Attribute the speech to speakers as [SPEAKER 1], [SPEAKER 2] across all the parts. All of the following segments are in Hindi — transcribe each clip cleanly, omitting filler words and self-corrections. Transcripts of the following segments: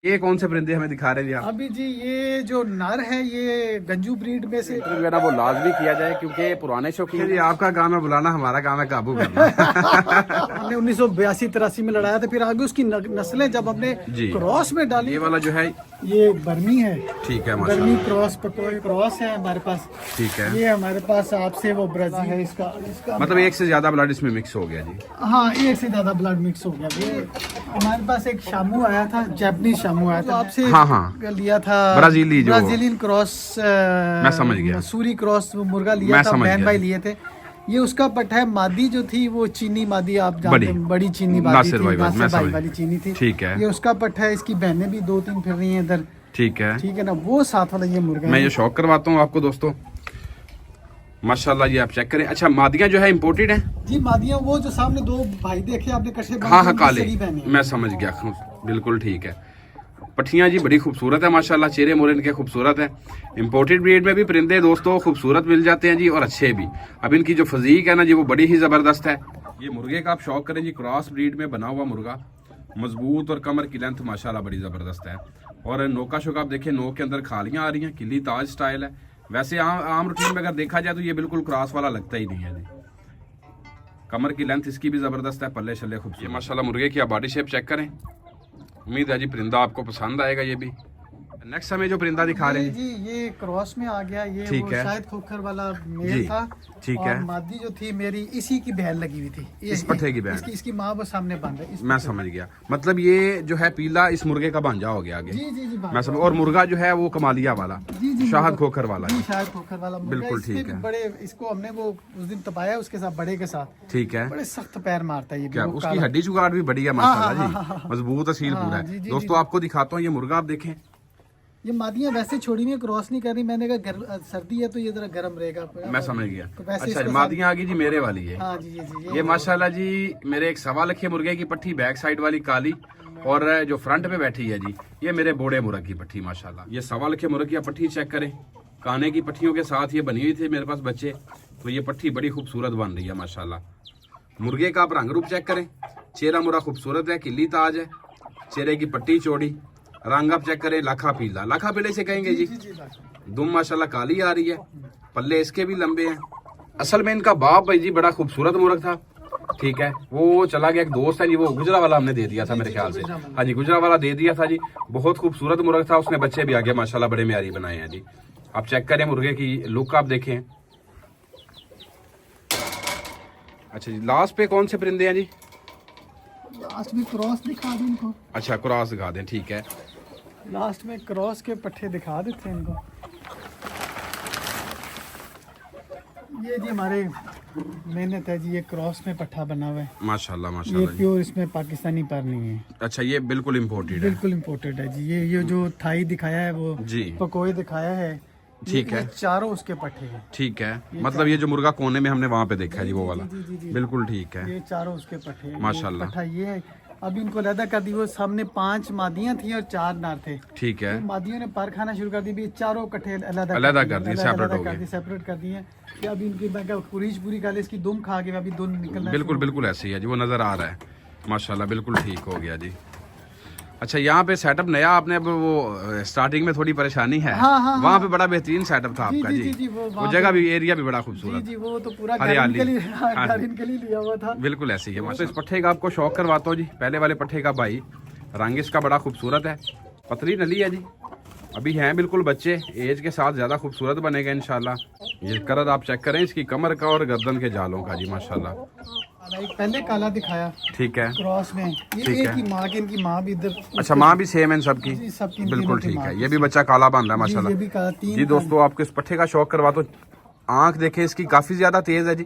[SPEAKER 1] ये कौन से परिंदे हमें दिखा रहे हैं जी आप?
[SPEAKER 2] अभी जी ये जो नर है ये गंजू ब्रीड में से
[SPEAKER 1] वगैरह वो लाजमी किया जाए क्योंकि पुराने शौकीन जी आपका काम है बुलाना, हमारा काम है काबू करना।
[SPEAKER 2] हमने 1982-83 में लड़ाया था, फिर आगे उसकी नस्लें जब हमने क्रॉस में डाली।
[SPEAKER 1] ये वाला जो है
[SPEAKER 2] ये बर्मी है,
[SPEAKER 1] ठीक है,
[SPEAKER 2] बर्मी क्रॉस क्रॉस है हमारे पास,
[SPEAKER 1] ठीक है।
[SPEAKER 2] ये हमारे पास आपसे वो ब्राजील है, इसका
[SPEAKER 1] मतलब एक से ज्यादा ब्लड इसमें मिक्स हो गया जी।
[SPEAKER 2] हाँ, एक से ज्यादा ब्लड मिक्स हो गया। ये हमारे पास एक शामू आया था, जैपनीज शामू आया था आपसे,
[SPEAKER 1] हाँ
[SPEAKER 2] लिया था ब्राजीलियन क्रॉस,
[SPEAKER 1] मैं समझ गया,
[SPEAKER 2] सूरी क्रॉस मुर्गा लिया था, बहन भाई लिए थे। ये उसका पट्टा है, मादी जो थी वो चीनी मादी, आप जानते हैं, बड़ी चीनी मादी थी, नासिर भाई वाली चीनी थी,
[SPEAKER 1] ठीक है।
[SPEAKER 2] ये उसका पट्टा है, इसकी बहनें भी 2-3 फिर रही हैं इधर,
[SPEAKER 1] ठीक है,
[SPEAKER 2] ठीक है ना। वो साथ वाला ये मुर्गा
[SPEAKER 1] मैं ये शौक करवाता हूँ आपको दोस्तों, माशाल्लाह ये आप चेक करें। अच्छा, मादियाँ जो है इम्पोर्टेड हैं
[SPEAKER 2] जी? मादियाँ वो जो सामने 2 भाई देखे आपने कशे,
[SPEAKER 1] हाँ काले, मैं समझ गया, बिल्कुल ठीक है। पट्टियाँ जी बड़ी खूबसूरत है माशाल्लाह, चेहरे मोरे इनके खूबसूरत है। इंपोर्टेड ब्रीड में भी परिंदे दोस्तों खूबसूरत मिल जाते हैं जी, और अच्छे भी। अब इनकी जो फजीक है ना जी वो बड़ी ही ज़बरदस्त है। ये मुर्गे का आप शौक करें जी, क्रॉस ब्रीड में बना हुआ मुर्गा, मजबूत, और कमर की लेंथ माशाल्लाह बड़ी ज़बरदस्त है। और नोका शोका आप देखें, नोक के अंदर खालियाँ आ रही हैं, किली ताज स्टाइल है। वैसे आम रूटीन में अगर देखा जाए तो ये बिल्कुल क्रॉस वाला लगता ही नहीं है जी। कमर की लेंथ इसकी भी ज़बरदस्त है, पल्ले शल्ले खूबसूरत माशाल्लाह। मुर्गे की आप बॉडी शेप चेक करें, उम्मीद है जी परिंदा आपको पसंद आएगा। ये भी नेक्स्ट हमें जो परिंदा दिखा रहे हैं
[SPEAKER 2] जी, ये क्रॉस में आ गया, ये
[SPEAKER 1] ठीक
[SPEAKER 2] वो
[SPEAKER 1] है,
[SPEAKER 2] शायद खोखर वाला मेल था,
[SPEAKER 1] ठीक
[SPEAKER 2] और
[SPEAKER 1] है।
[SPEAKER 2] मादी जो थी मेरी इसी की बहन लगी हुई थी,
[SPEAKER 1] इस पट्टे की बहन,
[SPEAKER 2] इसकी माँ वो सामने बंद है।
[SPEAKER 1] मैं समझ गया, मतलब ये जो है पीला इस मुर्गे का भांजा हो गया आगे।
[SPEAKER 2] जी जी जी,
[SPEAKER 1] मैं समझ। और मुर्गा जो है वो कमालिया वाला, शाहद खोखर वाला,
[SPEAKER 2] शायद खोखर वाला,
[SPEAKER 1] बिल्कुल ठीक है।
[SPEAKER 2] बड़े इसको हमने वो उस दिन तपाया उसके साथ, बड़े के साथ,
[SPEAKER 1] ठीक है।
[SPEAKER 2] बड़े सख्त पैर मारता है ये,
[SPEAKER 1] क्या उसकी हड्डी जुगाड़ भी बढ़िया माशाल्लाह जी, मजबूत असील पूरा है। दोस्तों आपको दिखाता हूँ ये मुर्गा, आप देखें।
[SPEAKER 2] ये मादियाँ वैसे छोड़ी नहीं, क्रॉस नहीं कर रही, मैंने कहा सर्दी है तो ये जरा गर्म रहेगा,
[SPEAKER 1] मैं समझ गया। अच्छा, मादियाँ आ गई जी मेरे वाली है।
[SPEAKER 2] हाँ जी जी,
[SPEAKER 1] ये माशाल्लाह जी मेरे एक 1.25 लाख मुर्गे की पट्टी, बैक साइड वाली काली, और जो फ्रंट पे बैठी है जी ये मेरे बोड़े मुर्ग की पट्टी माशाल्लाह। ये 1.25 लाख मुर्ग की पट्टी चेक करें, काने की पट्टियों के साथ ये बनी हुई थी मेरे पास बच्चे, तो ये पट्टी बड़ी खूबसूरत बन रही है माशाल्लाह। मुर्गे का आप रंग रूप चेक करें, चेहरा मुरा खूबसूरत है, किली ताज है, चेहरे की पट्टी चौड़ी, रंग आप चेक करें लाखा पीला, लाखा पीले से कहेंगे जी। दुम माशाल्लाह काली आ रही है, पल्ले इसके भी लंबे हैं। असल में इनका बाप भाई जी बड़ा खूबसूरत मुर्ग था, ठीक है, वो चला गया, एक दोस्त है जी वो गुजरा वाला हमने दे दिया था मेरे ख्याल से, हाँ जी गुजरा वाला दे दिया था जी। बहुत खूबसूरत मुर्ग था, उसने बच्चे भी आगे माशाल्लाह बड़े म्यारी बनाए हैं जी। आप चेक करें मुर्गे की लुक, आप देखें। अच्छा जी, लास्ट पे कौन से परिंदे हैं जी?
[SPEAKER 2] लास्ट में क्रॉस दिखा दें इनको।
[SPEAKER 1] अच्छा, क्रॉस दिखा दें, ठीक है।
[SPEAKER 2] लास्ट में क्रॉस के पट्टे दिखा देते हैं इनको। ये जी हमारे मेहनत है जी, ये क्रॉस में पट्टा बना हुआ है
[SPEAKER 1] माशाल्लाह
[SPEAKER 2] ये
[SPEAKER 1] माशाल्लाह।
[SPEAKER 2] प्योर, इसमें पाकिस्तानी पर नहीं है।
[SPEAKER 1] अच्छा, ये बिल्कुल इम्पोर्टेड है,
[SPEAKER 2] बिल्कुल इम्पोर्टेड है जी। ये जो थाई दिखाया है वो
[SPEAKER 1] जी,
[SPEAKER 2] पकोए दिखाया है,
[SPEAKER 1] ठीक है,
[SPEAKER 2] चारों उसके पट्टे हैं,
[SPEAKER 1] ठीक है। मतलब ये जो मुर्गा कोने में हमने वहाँ पे देखा है जी वो वाला, बिल्कुल ठीक है,
[SPEAKER 2] ये चारों उसके पट्टे हैं
[SPEAKER 1] माशाल्लाह।
[SPEAKER 2] पट्टा ये है। अब इनको अलहदा कर दी, वो सामने 5 मादियाँ थी और 4 नर थे,
[SPEAKER 1] ठीक है।
[SPEAKER 2] मादियों ने पर खाना शुरू कर दी, भी चारों इकट्ठे
[SPEAKER 1] अलहदा कर दिए, सेपरेट हो गए,
[SPEAKER 2] सेपरेट कर दिए। कि अब इनकी कुरीच पूरी काले इसकी दुम खा के अभी दुम निकलना,
[SPEAKER 1] बिल्कुल बिल्कुल ऐसे ही है जी, वो नजर आ रहा है माशाल्लाह, बिल्कुल ठीक हो गया जी। अच्छा, यहाँ पे सेटअप नया आपने, अब वो स्टार्टिंग में थोड़ी परेशानी है, वहाँ पे बड़ा बेहतरीन सेटअप था आपका जी, वो जगह भी, एरिया भी बड़ा खूबसूरत,
[SPEAKER 2] जी वो तो पूरा
[SPEAKER 1] हरियाली
[SPEAKER 2] इनके लिए लिया हुआ था,
[SPEAKER 1] बिल्कुल ऐसे ही है। इस पट्टे का आपको शौक करवाता हूँ जी, पहले वाले पट्टे का भाई, रंग इसका बड़ा खूबसूरत है, पतली नली है जी, अभी हैं बिल्कुल बच्चे, एज के साथ ज़्यादा खूबसूरत बनेगा इंशाल्लाह। ये कलर आप चेक करें इसकी कमर का और गर्दन के जालों का जी माशाल्लाह।
[SPEAKER 2] पहले काला दिखाया,
[SPEAKER 1] ठीक है,
[SPEAKER 2] क्रॉस में ये एक ही माँ की, इनकी माँ भी इधर,
[SPEAKER 1] अच्छा माँ भी सेम है सबकी, बिल्कुल ठीक है। ये भी बच्चा काला बांधा है माशाल्लाह जी। दोस्तों आपको इस पट्टे का शौक करवा तो, आँख देखें इसकी काफ़ी ज़्यादा तेज़ है जी।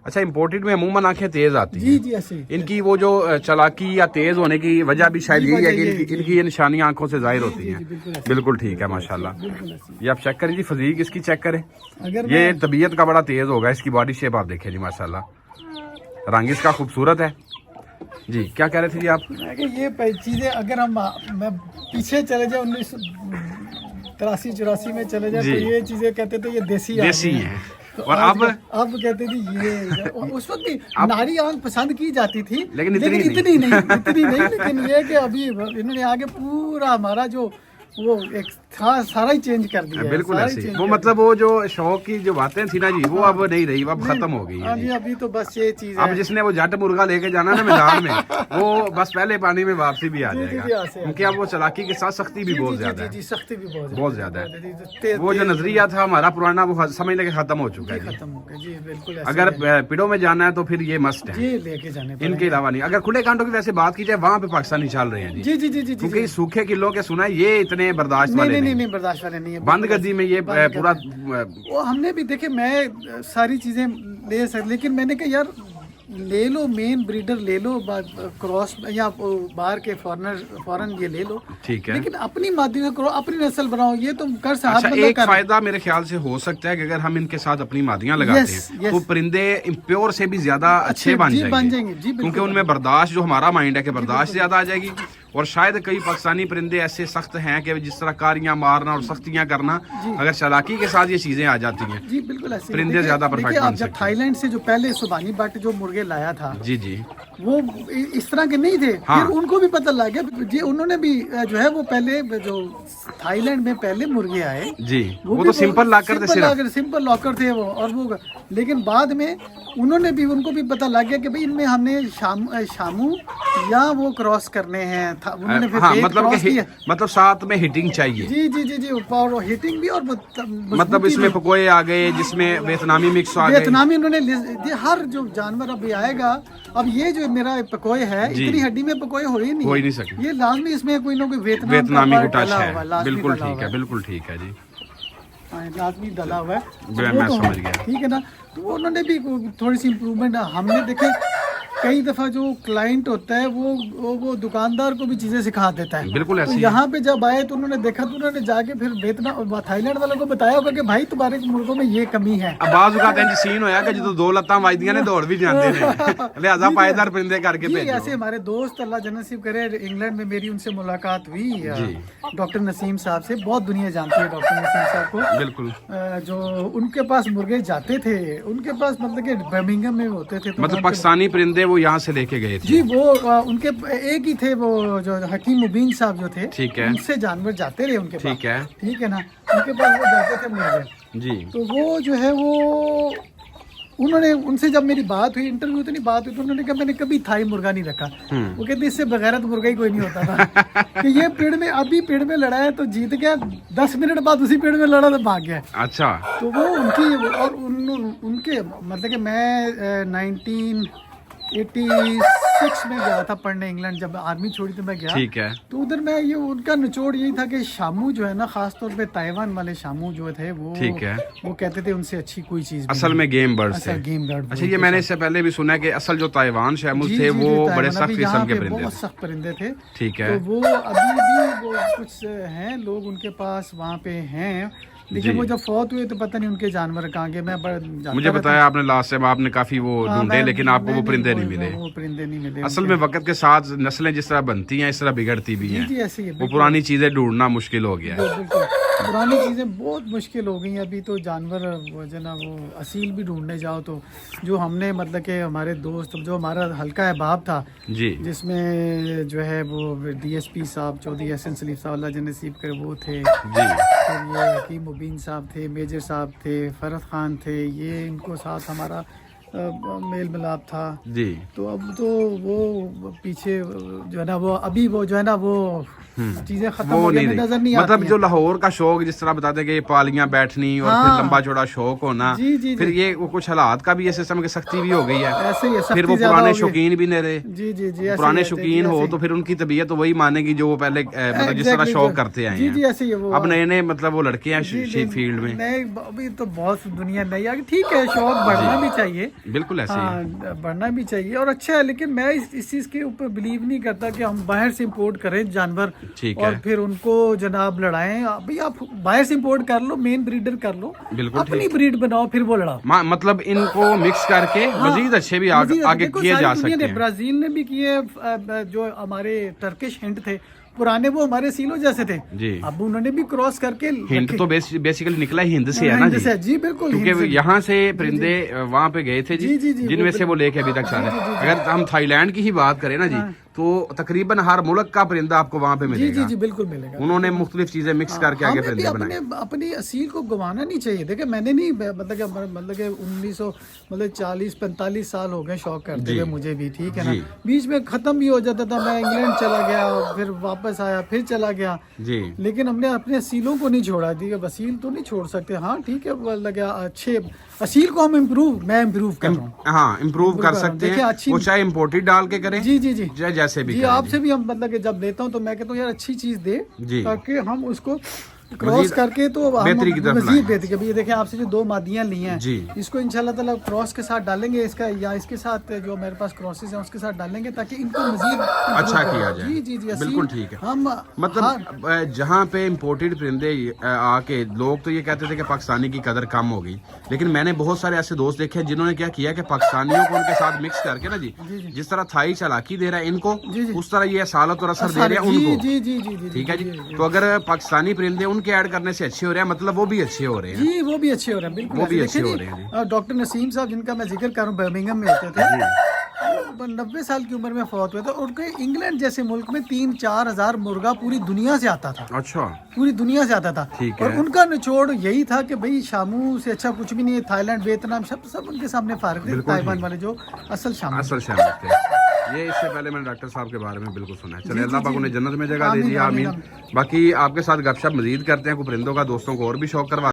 [SPEAKER 1] अच्छा, इम्पोर्टेड में अमूमन आंखें तेज आती हैं
[SPEAKER 2] जी ऐसे।
[SPEAKER 1] इनकी वो जो चालाकी या तेज होने की वजह भी शायद यही है कि इनकी ये निशानियां आंखों से जाहिर होती हैं, बिल्कुल ठीक है माशाल्लाह। ये आप चेक करें जी, फजीक इसकी चेक करें, ये तबीयत का बड़ा तेज होगा, इसकी बॉडी शेप आप देखें जी माशाल्लाह, रंग इसका खूबसूरत है जी। क्या कह रहे थे जी आप?
[SPEAKER 2] ये चीजें अगर हम मैं पीछे चले जाए 1983-84 में चले जाए तो ये चीजें कहते थे ये देसी
[SPEAKER 1] हैं,
[SPEAKER 2] तो
[SPEAKER 1] और अब
[SPEAKER 2] कहते थे ये उस वक्त भी नारी आंख पसंद की जाती थी,
[SPEAKER 1] लेकिन
[SPEAKER 2] इतनी नहीं। लेकिन ये कि अभी इन्होंने आगे पूरा हमारा जो वो एक सारा ही चेंज कर दिया।
[SPEAKER 1] बिल्कुल ऐसे वो मतलब वो जो शौक की जो बातें थी ना जी वो अब नहीं रही, अब खत्म हो गई है।
[SPEAKER 2] अभी तो बस ये चीज
[SPEAKER 1] अब जिसने वो जट मुर्गा लेके जाना ना मैदान में वो बस पहले पानी में वापसी भी आ जाएगा, क्योंकि अब वो चालाकी के साथ सख्ती भी बहुत ज्यादा है।
[SPEAKER 2] सख्ती भी
[SPEAKER 1] बहुत ज्यादा है। वो जो नजरिया था हमारा पुराना वो समझ लेके खत्म हो चुका है।
[SPEAKER 2] खत्म हो गया जी, बिल्कुल।
[SPEAKER 1] अगर पिड़ों में जाना है तो फिर ये मस्ट है,
[SPEAKER 2] लेके जाने
[SPEAKER 1] इनके अलावा नहीं। अगर खुले कांटों की वैसे बात की जाए वहाँ पे पाकिस्तानी चल रहे हैं
[SPEAKER 2] जी,
[SPEAKER 1] क्योंकि सूखे किलों के सुना है ये इतने बर्दाश्त वाले
[SPEAKER 2] नहीं बर्दाश्त वाले नहीं है।
[SPEAKER 1] बंद गर्दी में ये पूरा
[SPEAKER 2] वो हमने भी देखे, मैं सारी चीजें ले सकता, लेकिन मैंने कहा यार ले लो मेन ब्रीडर ले लो, क्रॉस या बाहर के फॉरन ये ले लो,
[SPEAKER 1] ठीक है,
[SPEAKER 2] लेकिन अपनी मादी का अपनी नस्ल बनाओ, ये तुम कर सकते।
[SPEAKER 1] अच्छा, एक फायदा मेरे ख्याल से हो सकता है कि अगर हम इनके साथ अपनी मादियां लगाते हैं तो परिंदे प्योर से भी ज्यादा अच्छे बन जाएंगे, क्योंकि उनमें बर्दाश्त, जो हमारा माइंड है कि बर्दाश्त ज्यादा आ जाएगी। और शायद कई पाकिस्तानी परिंदे ऐसे सख्त हैं कि जिस तरह कारियां मारना और सख्तियां करना, अगर चालाकी के साथ ये चीजें आ जाती हैं
[SPEAKER 2] जी बिल्कुल ऐसे
[SPEAKER 1] परिंदे ज्यादा परफेक्ट बन सकते हैं।
[SPEAKER 2] थाईलैंड से जो पहले सुबानी बट जो मुर्गे लाया था
[SPEAKER 1] जी
[SPEAKER 2] वो इस तरह के नहीं थे।
[SPEAKER 1] हाँ।
[SPEAKER 2] फिर उनको भी पता लग गया जी, उन्होंने भी जो है वो पहले जो थाईलैंड में पहले मुर्गे आए
[SPEAKER 1] जी वो तो सिंपल लॉकर थे,
[SPEAKER 2] सिंपल लॉकर थे वो, और वो लेकिन बाद में उन्होंने भी, उनको भी पता लग गया कि भाई इनमें हमने शामू या वो क्रॉस करने हैं। उन्होंने फिर
[SPEAKER 1] हाँ, मतलब साथ में हिटिंग चाहिए।
[SPEAKER 2] जी और हिटिंग भी, और
[SPEAKER 1] मतलब इसमें पकोए आ गए जिसमें वियतनामी मिक्स आ गए।
[SPEAKER 2] वियतनामी उन्होंने हर जो जानवर अभी आएगा, अब ये जो मेरा पकोए है इतनी हड्डी में पकोए हो ही नहीं
[SPEAKER 1] सकते,
[SPEAKER 2] ये लाजमी इसमें कोई ना कोई
[SPEAKER 1] वियतनामी का टच है। बिल्कुल ठीक है जी,
[SPEAKER 2] लाजमी डला हुआ है,
[SPEAKER 1] मैं समझ गया।
[SPEAKER 2] ठीक है ना। तो उन्होंने भी थोड़ी सी इम्प्रूवमेंट हमने देखे। कई दफा जो क्लाइंट होता है वो दुकानदार को भी चीजें सिखा देता है।
[SPEAKER 1] बिल्कुल ऐसे
[SPEAKER 2] तो यहाँ पे जब आए तो उन्होंने देखा, तो उन्होंने जाके फिर वियतनाम थाईलैंड वालों को बताया होगा कि भाई तुम्हारे मुर्गों में ये कमी है।
[SPEAKER 1] अब बाज़ औक़ात इंज सीन होया कि जो दो लत्तां वजदियां ने दौड़ भी जाते हैं, लिहाजा पायदार परिंदे करके भेजो।
[SPEAKER 2] ऐसे हमारे दोस्त, अल्लाह जन्नत नसीब करे, इंग्लैंड में मेरी उनसे मुलाकात हुई डॉक्टर नसीम साहब से। बहुत दुनिया जानती है डॉक्टर नसीम साहब को।
[SPEAKER 1] बिल्कुल,
[SPEAKER 2] जो उनके पास मुर्गे जाते थे, उनके पास मतलब कि बर्मिंघम में होते थे,
[SPEAKER 1] मतलब पाकिस्तानी परिंदे वो यहाँ से लेके गए थे
[SPEAKER 2] जी। वो उनके एक ही थे, वो जो हकीम मुबीन साहब जो थे,
[SPEAKER 1] ठीक है,
[SPEAKER 2] उनसे जानवर जाते रहे उनके
[SPEAKER 1] ठीक
[SPEAKER 2] है ना, उनके पास वो जाते थे मुर्गे
[SPEAKER 1] जी।
[SPEAKER 2] तो वो जो है वो उन्होंने, उनसे जब मेरी बात हुई, इंटरव्यू तो नहीं बात हुई, तो उन्होंने कहा मैंने कभी थाई मुर्गा नहीं रखा। वो कहते इससे बगैरत मुर्गा ही कोई नहीं होता था कि ये पेड़ में, अभी पेड़ में लड़ा है तो जीत गया, 10 मिनट बाद उसी पेड़ में लड़ा तो भाग गया।
[SPEAKER 1] अच्छा,
[SPEAKER 2] तो वो उनकी और उनके मतलब कि मैं 1986 में गया था पढ़ने इंग्लैंड, जब आर्मी छोड़ी तो मैं गया,
[SPEAKER 1] ठीक है।
[SPEAKER 2] तो उधर मैं ये उनका निचोड़ यही था कि शामू जो है ना, खास तौर पे ताइवान वाले शामू जो थे वो,
[SPEAKER 1] ठीक है,
[SPEAKER 2] वो कहते थे उनसे अच्छी कोई चीज
[SPEAKER 1] असल में गेम बर्ड थे। अच्छा, ये मैंने इससे पहले भी सुना है कि असल जो ताइवान शामू थे वो बड़े सख्त किस्म के परिंदे,
[SPEAKER 2] बहुत सख्त परिंदे थे,
[SPEAKER 1] ठीक है।
[SPEAKER 2] तो वो अभी भी वो कुछ हैं लोग उनके पास वहाँ पे हैं, लेकिन वो जब फौत हुए तो पता नहीं उनके जानवर कहाँ गए। मैं
[SPEAKER 1] मुझे बताया आपने लास्ट टाइम आपने काफी वो ढूंढे, लेकिन आपको वो परिंदे नहीं मिले।
[SPEAKER 2] वो परिंदे नहीं मिले।
[SPEAKER 1] असल में वक्त के साथ नस्लें जिस तरह बनती हैं इस तरह बिगड़ती भी हैं।
[SPEAKER 2] ऐसे ही
[SPEAKER 1] वो पुरानी चीजें ढूंढना मुश्किल हो गया है।
[SPEAKER 2] पुरानी चीजें बहुत मुश्किल हो गई हैं। अभी तो जानवर वो जो ना वो असील भी ढूंढने जाओ तो जो हमने मतलब कि हमारे दोस्त, जो हमारा हल्का अहबाब था
[SPEAKER 1] जी,
[SPEAKER 2] जिसमें जो है वो DSP साहब चौधरी एहसन सलीम साहब अल्लाह जन्नत नसीब करे वो थे
[SPEAKER 1] जी,
[SPEAKER 2] फिर ये हकीम मुबीन साहब थे, मेजर साहब थे, फरद खान थे, ये इनको साथ हमारा मेल मिलाप था
[SPEAKER 1] जी।
[SPEAKER 2] तो अब तो वो पीछे जो है ना वो अभी वो जो है ना वो चीजें खत्म हो गई, नजर नहीं आती।
[SPEAKER 1] मतलब जो लाहौर का शौक जिस तरह बताते कि ये पालियां बैठनी और फिर लंबा चौड़ा शौक होना, फिर ये वो कुछ हालात का भी ऐसे समय की सख्ती भी हो गई है,
[SPEAKER 2] ऐसे ही
[SPEAKER 1] फिर वो पुराने शौकीन भी नहीं रहे।
[SPEAKER 2] जी जी जी,
[SPEAKER 1] पुराने शौकीन हो तो फिर उनकी तबीयत तो वही मानेगी जो वो पहले मतलब जिस तरह शौक करते आए हैं।
[SPEAKER 2] जी ऐसे ही वो
[SPEAKER 1] अब नए नए मतलब वो लड़के हैं फील्ड में,
[SPEAKER 2] नए अभी तो बहुत दुनिया नई आ गई। ठीक है, शौक बढ़ना भी चाहिए,
[SPEAKER 1] बिल्कुल ऐसे
[SPEAKER 2] बढ़ना भी चाहिए और अच्छा है, लेकिन मैं इस चीज के ऊपर बिलीव नहीं करता कि हम बाहर से इम्पोर्ट करें जानवर और फिर उनको जनाब लड़ाएं। भाई आप बाहर से इम्पोर्ट कर लो, मेन ब्रीडर कर लो, अपनी ब्रीड बनाओ, फिर वो लड़ाओ।
[SPEAKER 1] मतलब इनको मिक्स करके मजीद अच्छे भी आगे किए जा सकते हैं।
[SPEAKER 2] ब्राजील ने भी किए, जो हमारे टर्किश हिंट थे पुराने वो हमारे सीलों जैसे थे
[SPEAKER 1] जी।
[SPEAKER 2] अब उन्होंने भी क्रॉस करके
[SPEAKER 1] हिंद
[SPEAKER 2] रखे।
[SPEAKER 1] तो बेसिकली निकला ही हिंद से है ना
[SPEAKER 2] हिंद
[SPEAKER 1] जी,
[SPEAKER 2] से, जी बिल्कुल हिंद
[SPEAKER 1] क्योंकि
[SPEAKER 2] से।
[SPEAKER 1] यहाँ से परिंदे वहाँ पे गए थे
[SPEAKER 2] जी, जी, जी,
[SPEAKER 1] जिनमें
[SPEAKER 2] वो
[SPEAKER 1] से वो लेके अभी तक सारे। अगर हम थाईलैंड की ही बात करें ना जी, तो तकरीबन हर मुल्क का परिंदा आपको वहाँ पे
[SPEAKER 2] जी
[SPEAKER 1] मिलेगा।
[SPEAKER 2] जी जी बिल्कुल मिलेगा।
[SPEAKER 1] उन्होंने मुख्तलिफ चीजें मिक्स करके आगे
[SPEAKER 2] हमें भी
[SPEAKER 1] परिंदे बनाए।
[SPEAKER 2] अपनी असील को गंवाना नहीं चाहिए। देखिए मैंने नहीं मतलब कि 1940-45 साल हो गए शौक करते हुए मुझे भी, ठीक है ना।
[SPEAKER 1] जी।
[SPEAKER 2] बीच में खत्म भी हो जाता था, मैं इंग्लैंड चला गया फिर वापस आया फिर चला गया,
[SPEAKER 1] जी
[SPEAKER 2] लेकिन हमने अपने असीलों को नहीं छोड़ा। ठीक है, असील तो नहीं छोड़ सकते। हाँ ठीक है, मतलब अच्छे असील को हम मैं इम्प्रूव कर रहा हूँ।
[SPEAKER 1] हाँ इम्प्रूव कर सकते
[SPEAKER 2] देखिए,
[SPEAKER 1] हैं,
[SPEAKER 2] अच्छी-
[SPEAKER 1] वो चाहे इम्पोर्टेड डाल के करें
[SPEAKER 2] जी जी जी
[SPEAKER 1] चाहे जैसे भी
[SPEAKER 2] जी।
[SPEAKER 1] करें।
[SPEAKER 2] आपसे भी हम मतलब कि जब लेता हूँ तो मैं कहता हूँ यार अच्छी चीज दे,
[SPEAKER 1] जी।
[SPEAKER 2] ताकि हम उसको क्रॉस
[SPEAKER 1] मजीद
[SPEAKER 2] करके तो हम
[SPEAKER 1] बेहतरी की तरफ
[SPEAKER 2] मजीद
[SPEAKER 1] लाएं।
[SPEAKER 2] बेहतरी। अभी ये देखें आपसे जो 2 मादियां ली हैं,
[SPEAKER 1] जी।
[SPEAKER 2] इसको इंशाल्लाह ताला क्रॉस के साथ डालेंगे, इसका या इसके साथ जो मेरे पास क्रॉसेस हैं उसके साथ डालेंगे, ताकि इनको मजीद
[SPEAKER 1] अच्छा किया जाए।
[SPEAKER 2] जी जी जी
[SPEAKER 1] बिल्कुल ठीक है।
[SPEAKER 2] हम
[SPEAKER 1] मतलब जहाँ पे इम्पोर्टेड परिंदे आके लोग तो ये कहते थे कि पाकिस्तानी की कदर कम हो गई, लेकिन मैंने बहुत सारे ऐसे दोस्त देखे हैं जिन्होंने क्या किया कि पाकिस्तानियों को उनके साथ मिक्स करके ना जी, जिस तरह थाई चालाकी दे रहा है इनको, उस तरह ये असालत और असर दे रहे हैं उनको।
[SPEAKER 2] जी जी जी जी
[SPEAKER 1] ठीक है जी। तो अगर पाकिस्तानी परिंदे उनके ऐड करने से अच्छे हो रहे हैं, मतलब वो भी अच्छे हो रहे हैं।
[SPEAKER 2] जी, वो भी अच्छे हो रहे हैं, बिल्कुल
[SPEAKER 1] वो भी
[SPEAKER 2] ऐसे।
[SPEAKER 1] अच्छे
[SPEAKER 2] देखिए
[SPEAKER 1] हो
[SPEAKER 2] जी,
[SPEAKER 1] रहे हैं
[SPEAKER 2] डॉक्टर नसीम साहब जिनका मैं जिक्र कर रहा हूँ, बर्मिंघम में होते थे, 90 साल की उम्र में फौत हुए थे। उनके इंग्लैंड जैसे मुल्क में 3-4 हजार मुर्गा पूरी दुनिया से आता था,
[SPEAKER 1] अच्छा
[SPEAKER 2] पूरी दुनिया से आता था।
[SPEAKER 1] ठीक
[SPEAKER 2] और
[SPEAKER 1] है।
[SPEAKER 2] उनका निचोड़ यही था कि भाई शामू से अच्छा कुछ भी नहीं है। थाईलैंड, वियतनाम सब उनके सामने फारग थे,
[SPEAKER 1] बिल्कुल
[SPEAKER 2] ताइवान
[SPEAKER 1] ठीक।
[SPEAKER 2] वाले जो असल शामू।
[SPEAKER 1] असल शामिल थे। ये इससे पहले मैंने डॉक्टर साहब के बारे में बिल्कुल सुना है। चलिए अल्लाह पाक उन्हें जन्नत में जगह दे दी, आमीन। बाकी आपके साथ गपशप मजीद करते हैं, कोई परिंदों का दोस्तों को और भी शौक करवा